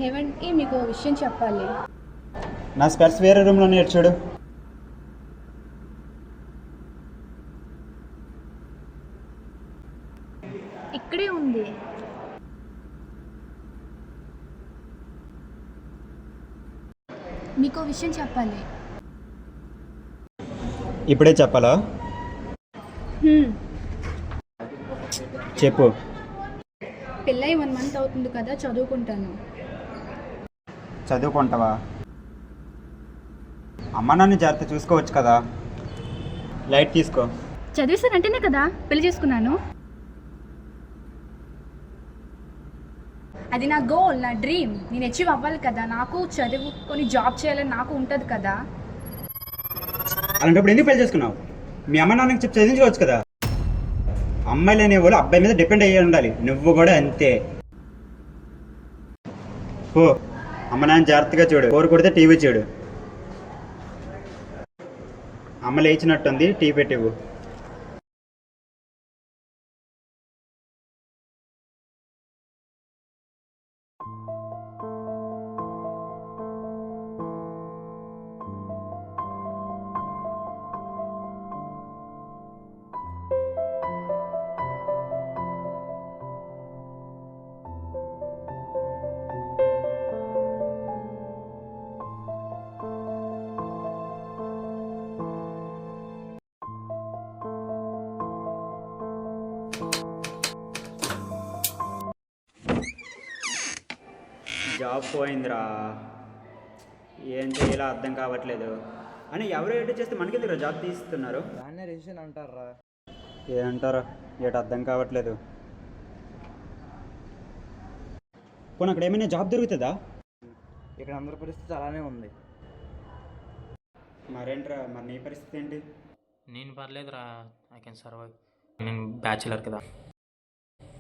ఏమంటే మీకు ఓ విషయం చెప్పాలి. నా స్పెట్స్ వేరే రూమ్లో చూడు. ఇక్కడే ఉంది. మీకు ఓ విషయం చెప్పాలి. ఇప్పుడే చెప్పాలా? చెప్పు. పెళ్ళై 1 మంత్ అవుతుంది కదా, చదువుకుంటాను. చదువుకుంటావా? అమ్మ నాన్న జాగ్రత్త చూసుకోవచ్చు కదా. లైట్ తీసుకో. చదివిస్తానంటేనే కదా పెళ్లి చేసుకున్నాను. అది నా గోల్, నా డ్రీమ్. నేను అచీవ్ అవ్వాలి కదా. నాకు చదువుకొని జాబ్ చేయాలని నాకు ఉంటుంది కదా. అలాంటప్పుడు ఎందుకు పెళ్లి చేసుకున్నావు? మీ అమ్మ నాన్నకి చెప్పి చదివించుకోవచ్చు కదా. అమ్మాయిలు అనేవాళ్ళు అబ్బాయి మీద డిపెండ్ అయ్యి ఉండాలి. నువ్వు కూడా అంతే. ఓ అమ్మ నాన్న జాగ్రత్తగా చూడు. కోరు కొడితే టీవీ చూడు. అమ్మ లేచినట్టుంది, టీ పెట్టివు. జాబ్ పోయిందిరా. ఏం చేయాలో అర్థం కావట్లేదు. అని ఎవరు ఏటో చేస్తే మనకి దగ్గర జాబ్ తీస్తున్నారు. దాన్నే రిజిస్ట్రేషన్ అంటారా? ఏమంటారా? ఏట అర్థం కావట్లేదు. పోనీ అక్కడ ఏమైనా జాబ్ దొరుకుతుందా? ఇక్కడ అందరి పరిస్థితి అలానే ఉంది. మరేంట్రా, మరి నీ పరిస్థితి ఏంటి? నేను పర్లేదురా, ఐ కెన్ సర్వైవ్. నేను బ్యాచులర్ కదా.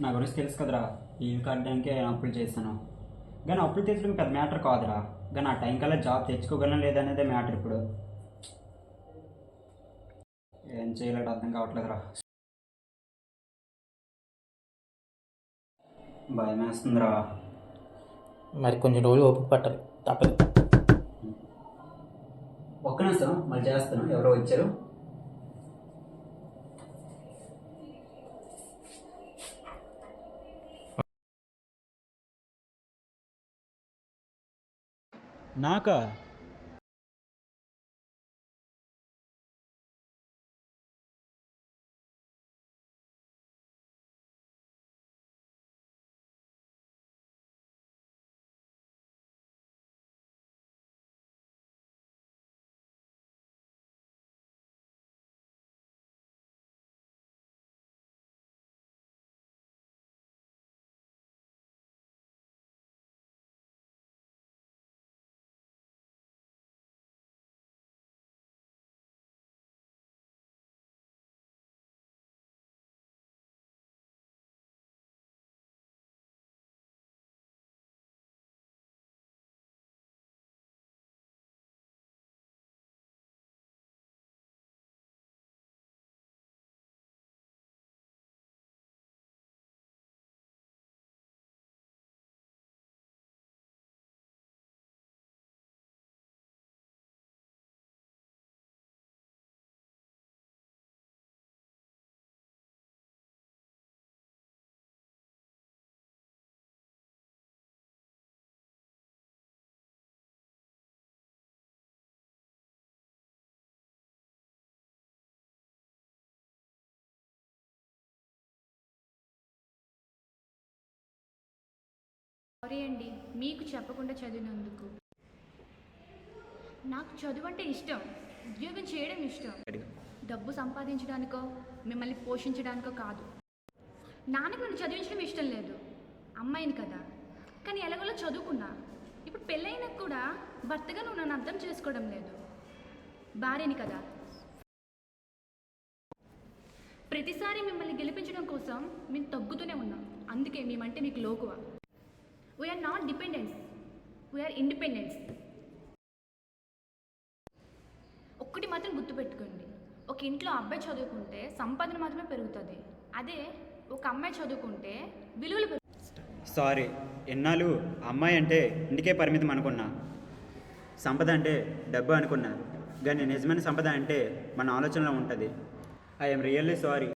నా గురించి తెలుసు కదరా. ఈ కట్టడానికే అప్పులు చేశాను. కానీ అప్పులు తెచ్చడం పెద్ద మ్యాటర్ కాదురా. కానీ ఆ టైం కల్లా జాబ్ తెచ్చుకోగలను లేదనేదే మ్యాటర్ ఇప్పుడు. ఏం చేయలేడు అర్థం కావట్లేదురా. భయం వేస్తుందిరా. మరి కొంచెం రోజులు ఓపిక పట్టాలి, తప్పదు. ఒక్క నిమిషం, మళ్ళీ చేస్తాను. ఎవరో వచ్చారు. నాకా? సారీ అండి మీకు చెప్పకుండా చదివినందుకు. నాకు చదువు అంటే ఇష్టం, ఉద్యోగం చేయడం ఇష్టం. డబ్బు సంపాదించడానికో మిమ్మల్ని పోషించడానికో కాదు. నాన్నకు నన్ను చదివించడం ఇష్టం లేదు, అమ్మాయిని కదా. కానీ ఎలాగోలా చదువుకున్నా. ఇప్పుడు పెళ్ళైనా కూడా భర్తగా నువ్వు నన్ను అర్థం చేసుకోవడం లేదు. భార్యని కదా. ప్రతిసారి మిమ్మల్ని గెలిపించడం కోసం మేము తగ్గుతూనే ఉన్నాం. అందుకే మేమంటే మీకు లోకువ. We are not dependents, we are independents. ఒక్కటి మాత్రం గుర్తుపెట్టుకోండి, ఒక ఇంట్లో అబ్బాయి చదువుకుంటే సంపాదన మాత్రమే పెరుగుతుంది. అదే ఒక అమ్మాయి చదువుకుంటే విలువలు పెరుగుతాయి. సారీ, ఎన్నాళ్ళు అమ్మాయి అంటే ఇంటికే పరిమితం అనుకున్నా, సంపద అంటే డబ్బు అనుకున్నా. కానీ నిజమైన సంపద అంటే మన ఆలోచనలో ఉంటుంది. I'm really sorry.